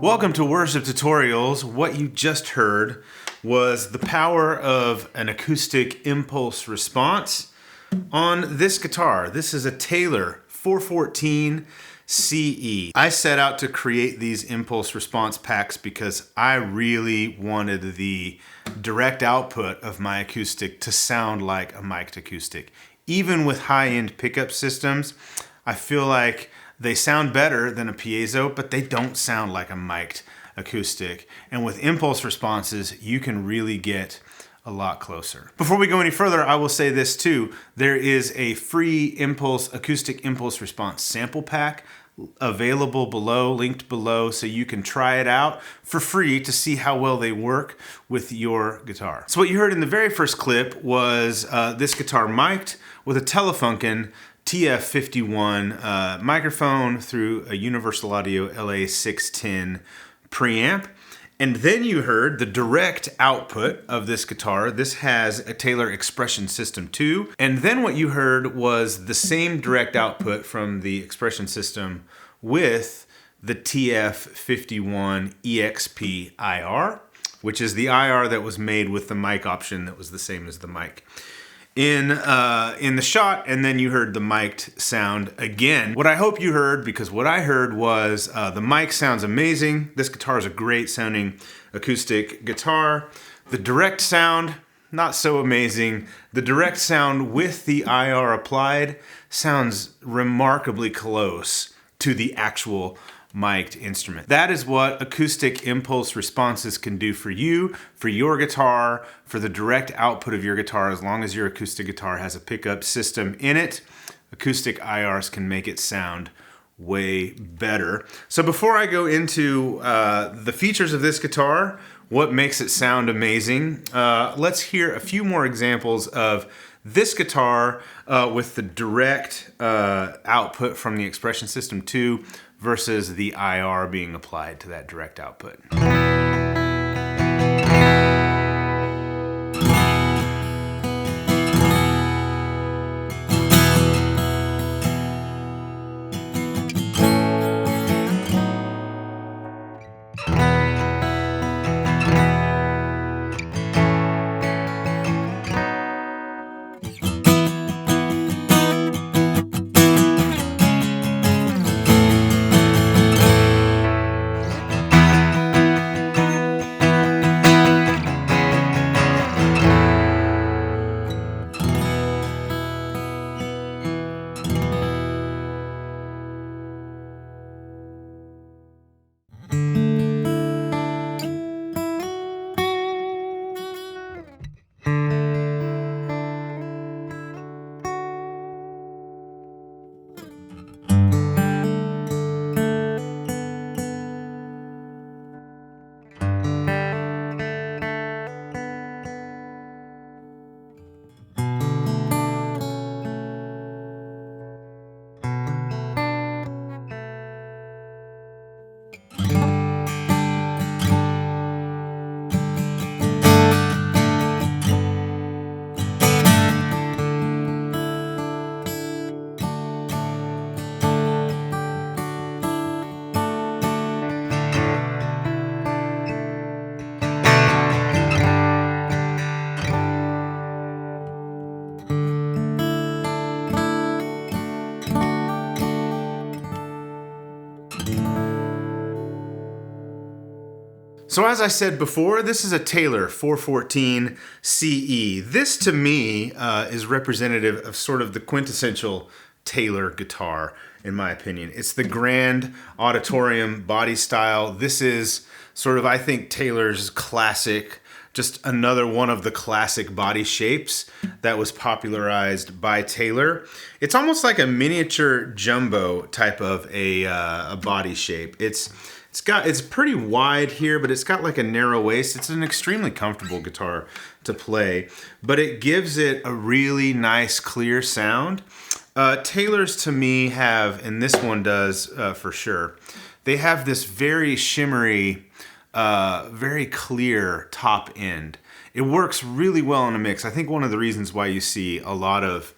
Welcome to Worship Tutorials. What you just heard was the power of an acoustic impulse response on this guitar. This is a Taylor 414 CE. I set out to create these impulse response packs because I really wanted the direct output of my acoustic to sound like a mic'd acoustic. Even with high-end pickup systems, I feel like they sound better than a piezo, but they don't sound like a mic'd acoustic. And with impulse responses, you can really get a lot closer. Before we go any further, I will say this too. There is a free acoustic impulse response sample pack available below, linked below, so you can try it out for free to see how well they work with your guitar. So what you heard in the very first clip was this guitar mic'd with a Telefunken TF51 microphone through a Universal Audio LA610 preamp. And then you heard the direct output of this guitar. This has a Taylor Expression System 2. And then what you heard was the same direct output from the Expression System with the TF51 EXP IR, which is the IR that was made with the mic option that was the same as the mic in the shot. And then you heard the mic'd sound again. What I hope you heard, because what I heard was the mic sounds amazing. This guitar is a great sounding acoustic guitar. The direct sound, not so amazing. The direct sound with the IR applied sounds remarkably close to the actual mic'd instrument. That is what acoustic impulse responses can do for you, for your guitar, for the direct output of your guitar. As long as your acoustic guitar has a pickup system in it, acoustic IRs can make it sound way better. So before I go into the features of this guitar, what makes it sound amazing, let's hear a few more examples of this guitar with the direct output from the Expression System 2 versus the IR being applied to that direct output. So as I said before, this is a Taylor 414 CE. This to me is representative of sort of the quintessential Taylor guitar, in my opinion. It's the grand auditorium body style. This is sort of, I think, Taylor's classic, just another one of the classic body shapes that was popularized by Taylor. It's almost like a miniature jumbo type of a body shape. It's pretty wide here, but it's got like a narrow waist. It's an extremely comfortable guitar to play, but it gives it a really nice, clear sound. Taylors to me have, and this one does for sure, they have this very shimmery, very clear top end. It works really well in a mix. I think one of the reasons why you see a lot of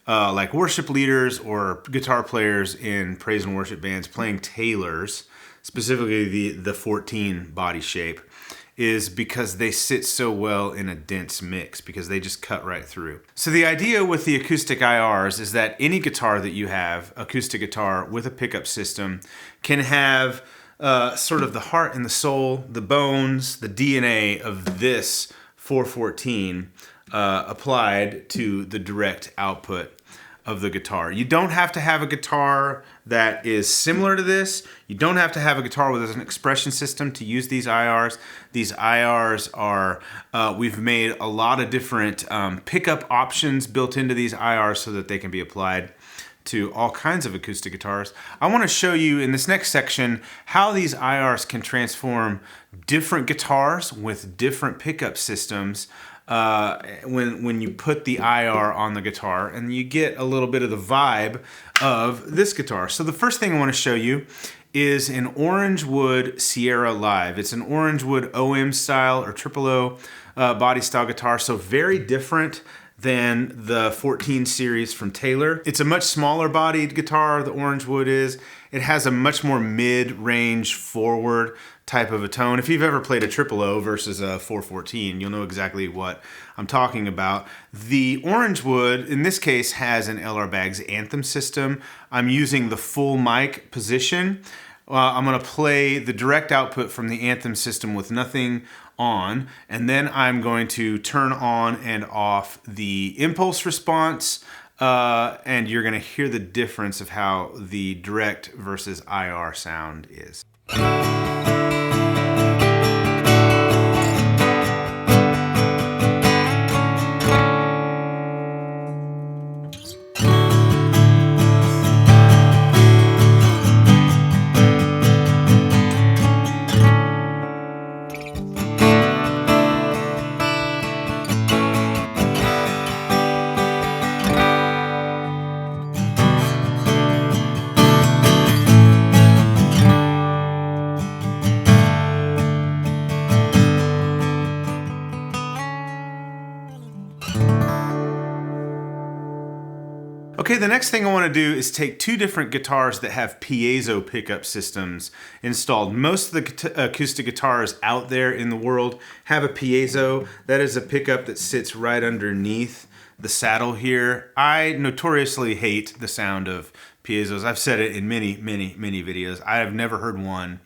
like worship leaders or guitar players in praise and worship bands playing Taylors specifically the 14 body shape, is because they sit so well in a dense mix, because they just cut right through. So the idea with the acoustic IRs is that any guitar that you have, acoustic guitar with a pickup system, can have sort of the heart and the soul, the bones, the DNA of this 414 applied to the direct output of the guitar. You don't have to have a guitar that is similar to this. You don't have to have a guitar with an expression system to use these IRs. These IRs are, we've made a lot of different pickup options built into these IRs so that they can be applied to all kinds of acoustic guitars. I want to show you in this next section how these IRs can transform different guitars with different pickup systems when you put the IR on the guitar, and you get a little bit of the vibe of this guitar. So the first thing I want to show you is an Orangewood Sierra Live. It's an Orangewood OM style or triple O body style guitar, so very different than the 14 series from Taylor. It's a much smaller bodied guitar, the Orangewood is. It has a much more mid-range forward type of a tone. If you've ever played a triple O versus a 414, you'll know exactly what I'm talking about. The Orangewood, in this case, has an LR Baggs Anthem system. I'm using the full mic position. I'm gonna play the direct output from the Anthem system with nothing on, and then I'm going to turn on and off the impulse response, and you're gonna hear the difference of how the direct versus IR sound is. Okay, the next thing I want to do is take two different guitars that have piezo pickup systems installed. Most of the acoustic guitars out there in the world have a piezo. That is a pickup that sits right underneath the saddle here. I notoriously hate the sound of piezos. I've said it in many videos. I have never heard one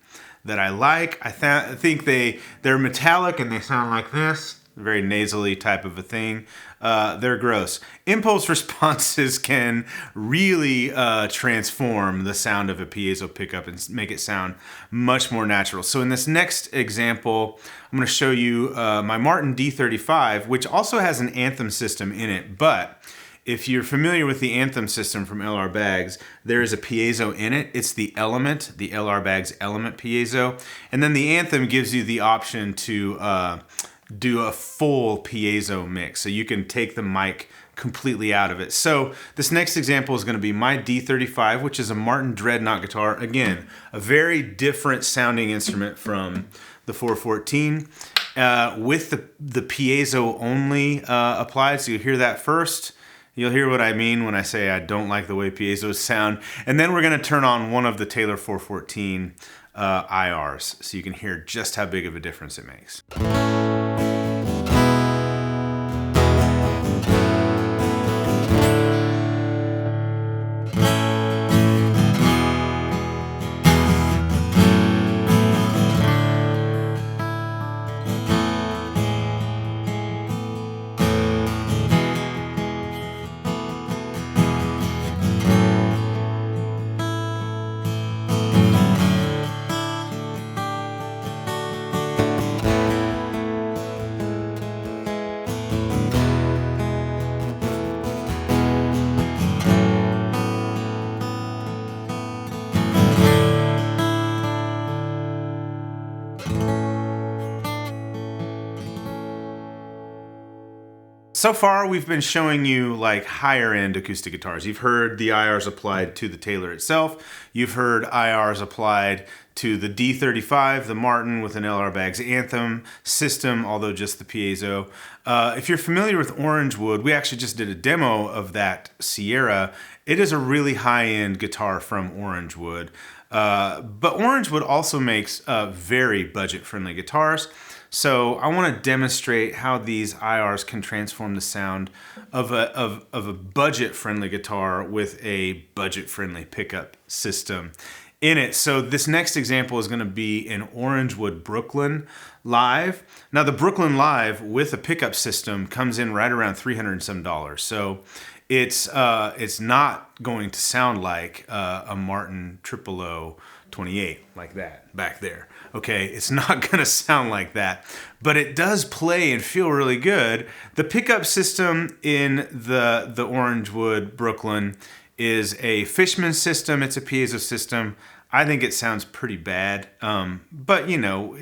that I like. I think they're metallic and they sound like this. Very nasally type of a thing. They're gross. Impulse responses can really transform the sound of a piezo pickup and make it sound much more natural. So in this next example, I'm going to show you my Martin D35, which also has an Anthem system in it. But if you're familiar with the Anthem system from LR Baggs, there is a piezo in it. It's the Element, the LR Baggs Element piezo. And then the Anthem gives you the option to do a full piezo mix, so you can take the mic completely out of it. So this next example is going to be my D35, which is a Martin Dreadnought guitar. Again, a very different sounding instrument from the 414 with the piezo only applied. So you'll hear that first. You'll hear what I mean when I say I don't like the way piezos sound. And then we're going to turn on one of the Taylor 414 IRs, so you can hear just how big of a difference it makes. So far, we've been showing you like higher end acoustic guitars. You've heard the IRs applied to the Taylor itself. You've heard IRs applied to the D35, the Martin with an LR Baggs Anthem system, although just the piezo. If you're familiar with Orangewood, we actually just did a demo of that Sierra. It is a really high-end guitar from Orangewood. But Orangewood also makes very budget-friendly guitars. So I want to demonstrate how these IRs can transform the sound of a budget-friendly guitar with a budget-friendly pickup system in it. So this next example is going to be an Orangewood Brooklyn Live. Now the Brooklyn Live with a pickup system comes in right around $300 and some. So it's not going to sound like a Martin 000 28 like that back there. Okay, it's not going to sound like that, but it does play and feel really good. The pickup system in the Orangewood Brooklyn is a Fishman system. It's a piezo system. I think it sounds pretty bad, but you know,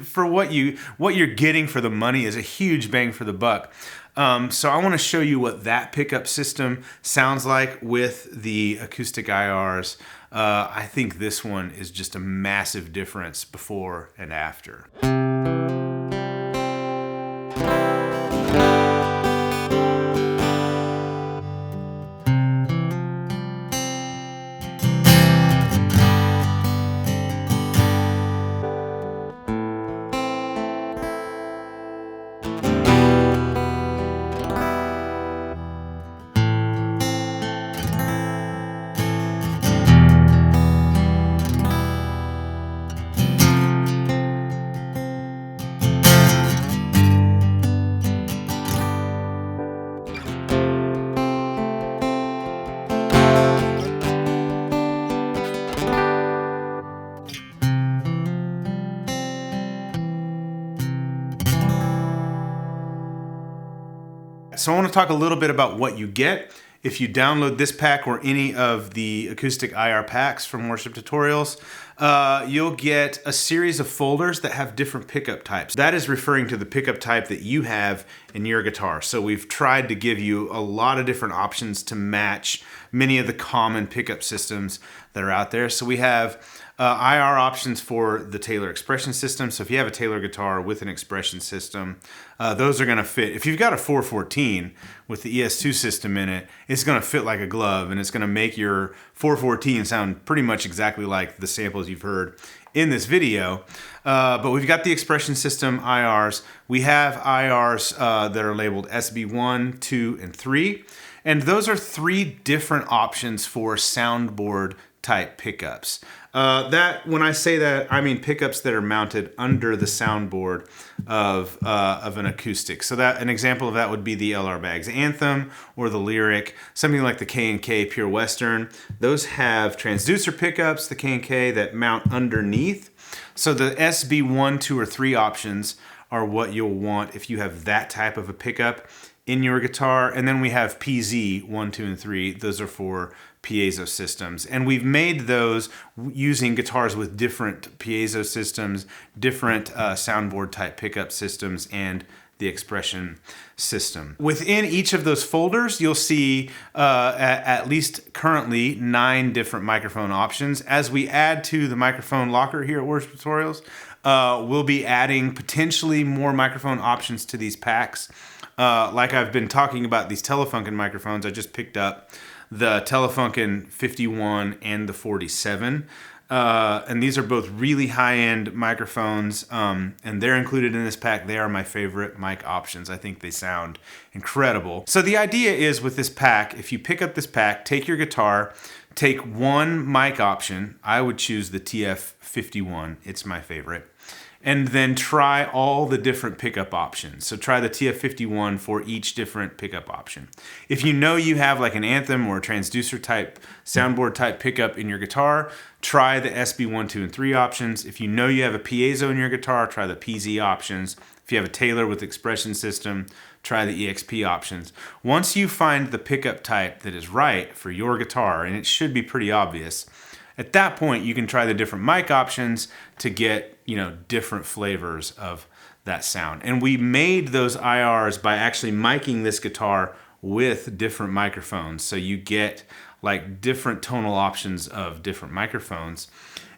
for what you're getting for the money is a huge bang for the buck. So I want to show you what that pickup system sounds like with the Acoustic IRs. I think this one is just a massive difference before and after. So I want to talk a little bit about what you get if you download this pack or any of the Acoustic IR packs from Worship Tutorials. You'll get a series of folders that have different pickup types. That is referring to the pickup type that you have in your guitar. So we've tried to give you a lot of different options to match many of the common pickup systems that are out there. So we have IR options for the Taylor expression system. So if you have a Taylor guitar with an expression system, those are going to fit. If you've got a 414 with the ES2 system in it, it's going to fit like a glove, and it's going to make your 414 sound pretty much exactly like the samples you've heard in this video. But we've got the expression system IRs. We have IRs that are labeled SB1, 2, and 3. And those are 3 different options for soundboard type pickups. When I say that, I mean pickups that are mounted under the soundboard of an acoustic. So that an example of that would be the LR Baggs Anthem or the Lyric, something like the K&K Pure Western. Those have transducer pickups, the K&K, that mount underneath. So the SB1, 2, or 3 options are what you'll want if you have that type of a pickup in your guitar. And then we have PZ 1, 2, and 3. Those are for piezo systems. And we've made those using guitars with different piezo systems, different soundboard type pickup systems, and the expression system. Within each of those folders, you'll see at least currently 9 different microphone options. As we add to the microphone locker here at Worship Tutorials, we'll be adding potentially more microphone options to these packs. Like I've been talking about these Telefunken microphones, I just picked up the Telefunken 51 and the 47. And these are both really high-end microphones, and they're included in this pack. They are my favorite mic options. I think they sound incredible. So the idea is with this pack, if you pick up this pack, take your guitar, take one mic option. I would choose the TF51. It's my favorite. And then try all the different pickup options. So try the TF51 for each different pickup option. If you know you have like an Anthem or a transducer type, soundboard type pickup in your guitar, try the SB1, 2, and 3 options. If you know you have a piezo in your guitar, try the PZ options. If you have a Taylor with expression system, try the EXP options. Once you find the pickup type that is right for your guitar, and it should be pretty obvious, at that point, you can try the different mic options to get, different flavors of that sound. And we made those IRs by actually miking this guitar with different microphones. So you get like different tonal options of different microphones.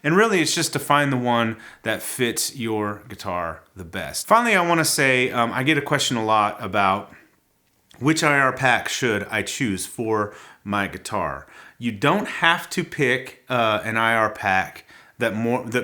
And really, it's just to find the one that fits your guitar the best. Finally, I want to say, I get a question a lot about which IR pack should I choose for my guitar. You don't have to pick an IR pack that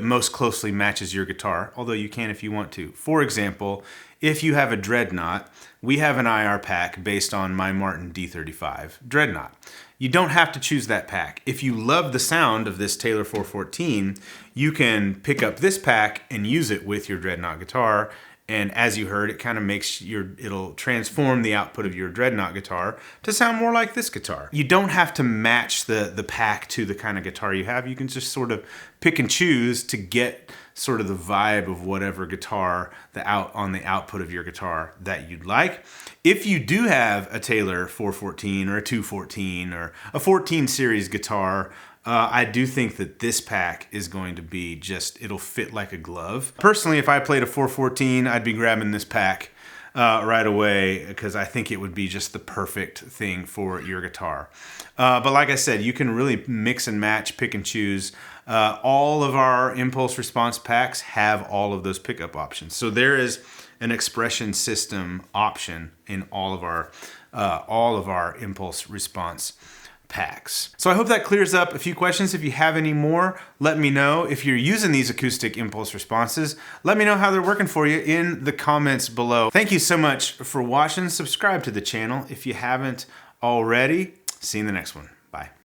most closely matches your guitar, although you can if you want to. For example, if you have a Dreadnought, we have an IR pack based on my Martin D35 Dreadnought. You don't have to choose that pack. If you love the sound of this Taylor 414, you can pick up this pack and use it with your Dreadnought guitar. And as you heard, it kind of makes it'll transform the output of your Dreadnought guitar to sound more like this guitar. You don't have to match the pack to the kind of guitar you have. You can just sort of pick and choose to get sort of the vibe of whatever guitar on the output of your guitar that you'd like. If you do have a Taylor 414 or a 214 or a 14 series guitar, I do think that this pack is going to be it'll fit like a glove. Personally, if I played a 414, I'd be grabbing this pack right away because I think it would be just the perfect thing for your guitar. But like I said, you can really mix and match, pick and choose. All of our impulse response packs have all of those pickup options. So there is an expression system option in all of our impulse response packs. So I hope that clears up a few questions. If you have any more, let me know. If you're using these acoustic impulse responses, let me know how they're working for you in the comments below. Thank you so much for watching. Subscribe to the channel if you haven't already. See you in the next one. Bye.